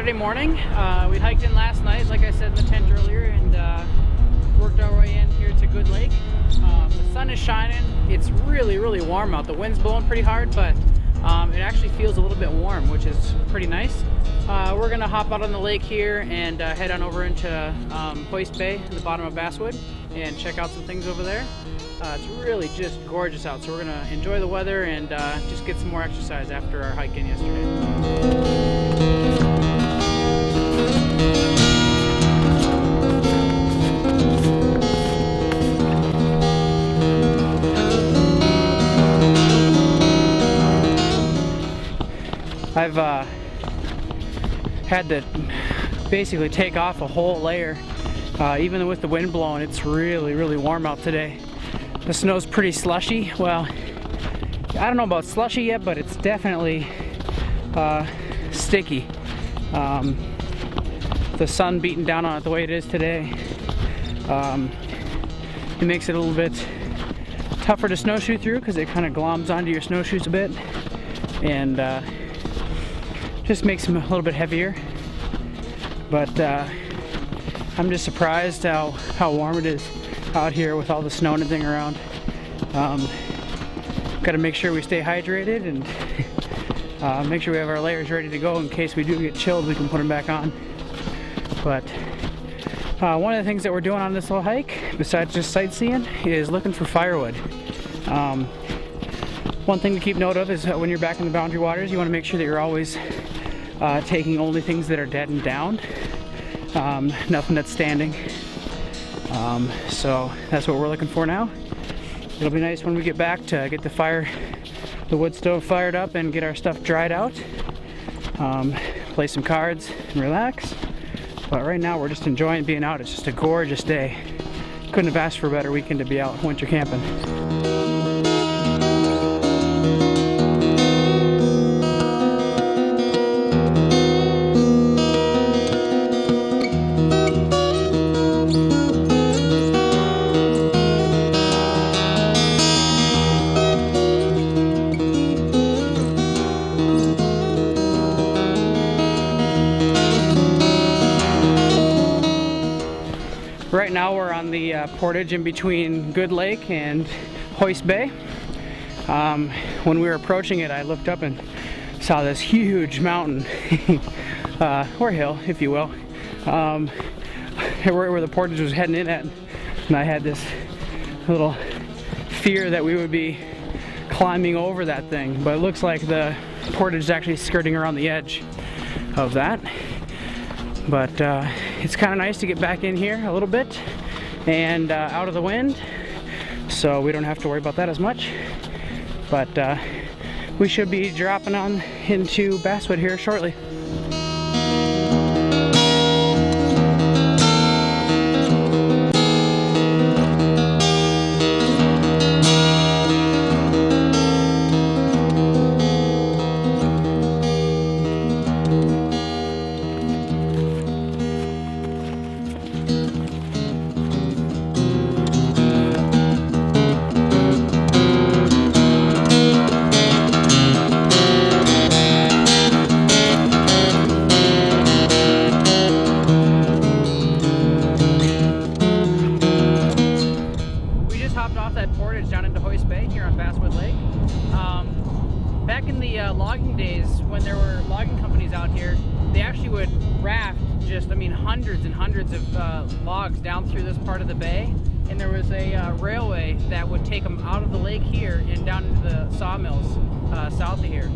Saturday morning. We hiked in last night, like I said in the tent earlier, and worked our way in here to Good Lake. The sun is shining. It's really warm out. The wind's blowing pretty hard, but it actually feels a little bit warm, which is pretty nice. We're gonna hop out on the lake here and head on over into Hoist Bay at the bottom of Basswood and check out some things over there. It's really just gorgeous out, so we're gonna enjoy the weather and just get some more exercise after our hike in yesterday. I've had to basically take off a whole layer. Even with the wind blowing, it's really warm out today. The snow's pretty slushy. Well, I don't know about slushy yet, but it's definitely sticky. The sun beating down on it the way it is today, it makes it a little bit tougher to snowshoe through because it kind of gloms onto your snowshoes a bit, and just makes them a little bit heavier. But I'm just surprised how warm it is out here with all the snow and everything around. Got to make sure we stay hydrated and make sure we have our layers ready to go in case we do get chilled. We can put them back on. But one of the things that we're doing on this little hike, besides just sightseeing, is looking for firewood. One thing to keep note of is that when you're back in the boundary waters, you want to make sure that you're always taking only things that are dead and down, nothing that's standing. So that's what we're looking for now. It'll be nice when we get back to get the wood stove fired up and get our stuff dried out, play some cards and relax. But right now we're just enjoying being out. It's just a gorgeous day. Couldn't have asked for a better weekend to be out winter camping. Right now we're on the portage in between Good Lake and Hoist Bay. When we were approaching it, I looked up and saw this huge mountain, or hill, if you will, where the portage was heading in at. And I had this little fear that we would be climbing over that thing, but it looks like the portage is actually skirting around the edge of that. But it's kind of nice to get back in here a little bit and out of the wind, so we don't have to worry about that as much. But we should be dropping on into Basswood here shortly. Down into Hoist Bay here on Basswood Lake. Back in the logging days, when there were logging companies out here, they actually would raft just, hundreds and hundreds of logs down through this part of the bay, and there was a railway that would take them out of the lake here and down into the sawmills south of here.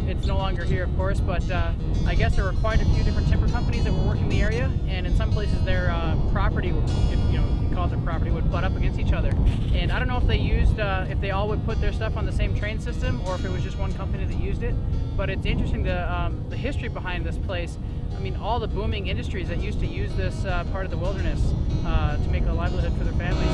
It's no longer here, of course, but I guess there were quite a few different timber companies that were working the area, and in some places their property, if you call it property, would butt up against each other. And I don't know if they used, if they all would put their stuff on the same train system, or if it was just one company that used it. But it's interesting the history behind this place. All the booming industries that used to use this part of the wilderness to make a livelihood for their families.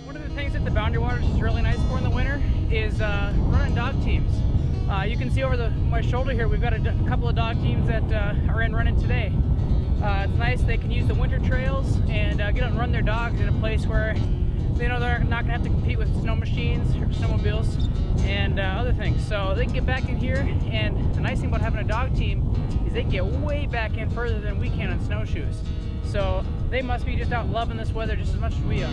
One of the things that the boundary waters is really nice for in the winter is running dog teams. You can see over my shoulder here, we've got a couple of dog teams that are in running today. It's nice they can use the winter trails and get out and run their dogs in a place where they know they're not gonna have to compete with snow machines or snowmobiles and other things. So they can get back in here, and the nice thing about having a dog team is they can get way back in further than we can on snowshoes. So they must be just out loving this weather just as much as we are.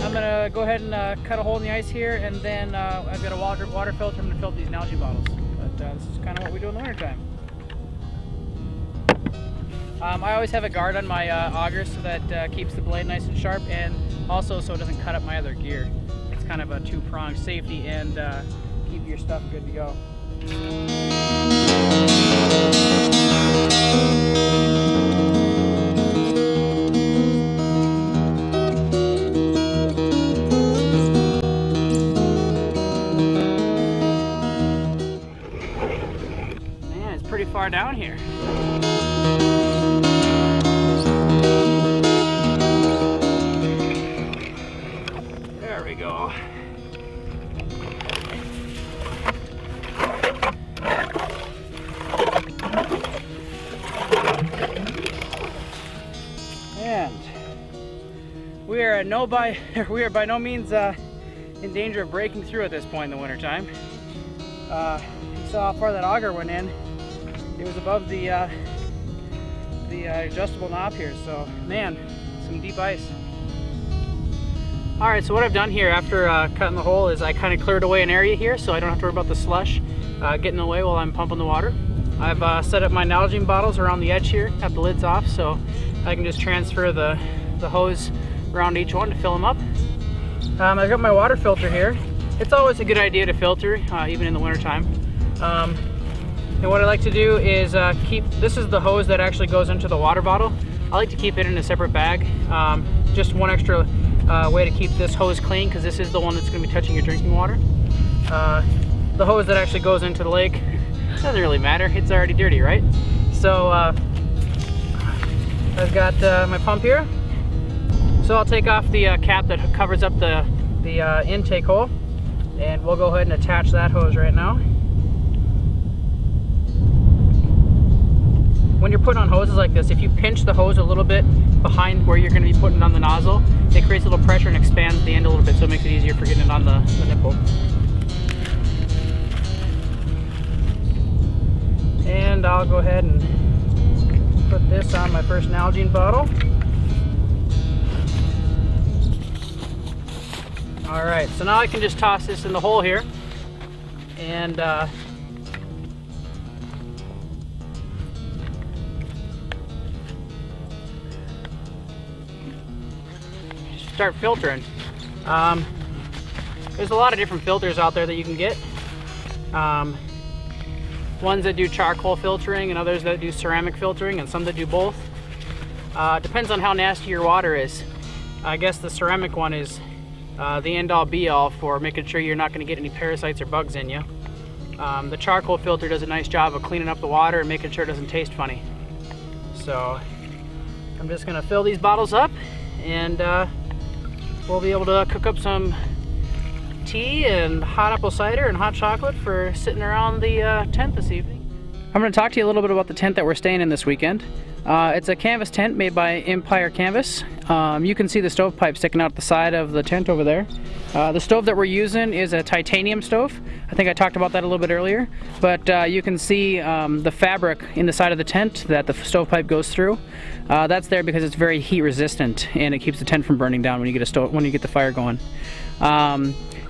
I'm gonna go ahead and cut a hole in the ice here, and then I've got a water filter. I'm gonna fill up these Nalgene bottles. But this is kind of what we do in the wintertime. I always have a guard on my auger so that keeps the blade nice and sharp, and also so it doesn't cut up my other gear. It's kind of a two-pronged safety and keep your stuff good to go. Man, it's pretty far down here. There we go. And we are by no means in danger of breaking through at this point in the wintertime. You saw how far that auger went in. It was above the adjustable knob here, so man, some deep ice. Alright, so what I've done here after cutting the hole is I kind of cleared away an area here so I don't have to worry about the slush getting in the way while I'm pumping the water. I've set up my Nalgene bottles around the edge here, have the lids off, so I can just transfer the hose around each one to fill them up. I've got my water filter here. It's always a good idea to filter, even in the wintertime. And what I like to do is this is the hose that actually goes into the water bottle. I like to keep it in a separate bag. Just one extra way to keep this hose clean, because this is the one that's going to be touching your drinking water. The hose that actually goes into the lake doesn't really matter, it's already dirty, right? So I've got my pump here. So I'll take off the cap that covers up the intake hole, and we'll go ahead and attach that hose right now. When you're putting on hoses like this, if you pinch the hose a little bit behind where you're going to be putting it on the nozzle, it creates a little pressure and expands the end a little bit, so it makes it easier for getting it on the nipple. And I'll go ahead and put this on my first Nalgene bottle. Alright, so now I can just toss this in the hole here, and start filtering. There's a lot of different filters out there that you can get. Ones that do charcoal filtering and others that do ceramic filtering, and some that do both. Depends on how nasty your water is. I guess the ceramic one is the end-all be-all for making sure you're not going to get any parasites or bugs in you. The charcoal filter does a nice job of cleaning up the water and making sure it doesn't taste funny. So I'm just going to fill these bottles up, and we'll be able to cook up some tea and hot apple cider and hot chocolate for sitting around the tent this evening. I'm going to talk to you a little bit about the tent that we're staying in this weekend. It's a canvas tent made by Empire Canvas. You can see the stovepipe sticking out the side of the tent over there. The stove that we're using is a titanium stove. I think I talked about that a little bit earlier, but you can see the fabric in the side of the tent that the stovepipe goes through. That's there because it's very heat resistant, and it keeps the tent from burning down when you get the fire going.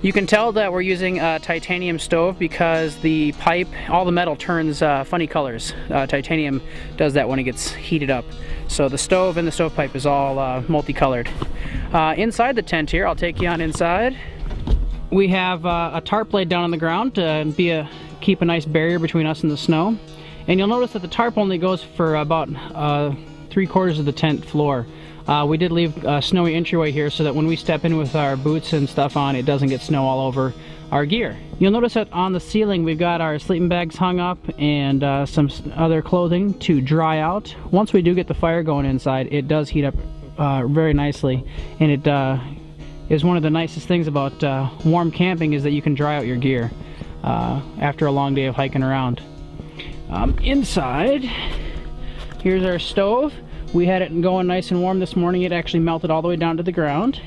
You can tell that we're using a titanium stove because the pipe, all the metal turns funny colors. Titanium does that when it gets heated up. So the stove and the stovepipe is all multicolored. Inside the tent here, I'll take you on inside. We have a tarp laid down on the ground to keep a nice barrier between us and the snow. And you'll notice that the tarp only goes for about 3/4 of the tent floor. We did leave a snowy entryway here so that when we step in with our boots and stuff on, it doesn't get snow all over our gear. You'll notice that on the ceiling we've got our sleeping bags hung up and some other clothing to dry out. Once we do get the fire going inside, it does heat up very nicely, and it is one of the nicest things about warm camping is that you can dry out your gear. after a long day of hiking around. Inside, here's our stove. We had it going nice and warm this morning. It actually melted all the way down to the ground.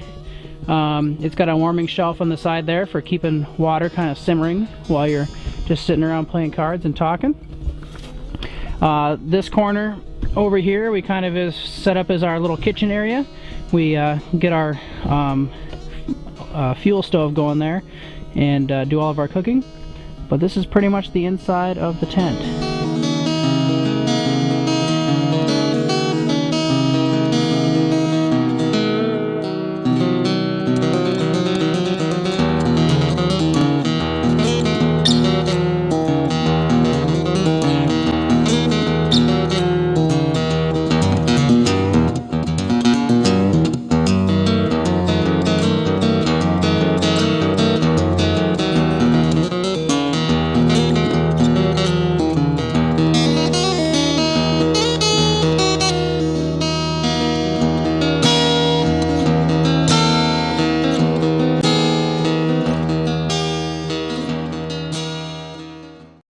It's got a warming shelf on the side there for keeping water kind of simmering while you're just sitting around playing cards and talking. This corner over here we kind of is set up as our little kitchen area. We get our fuel stove going there and do all of our cooking. But this is pretty much the inside of the tent.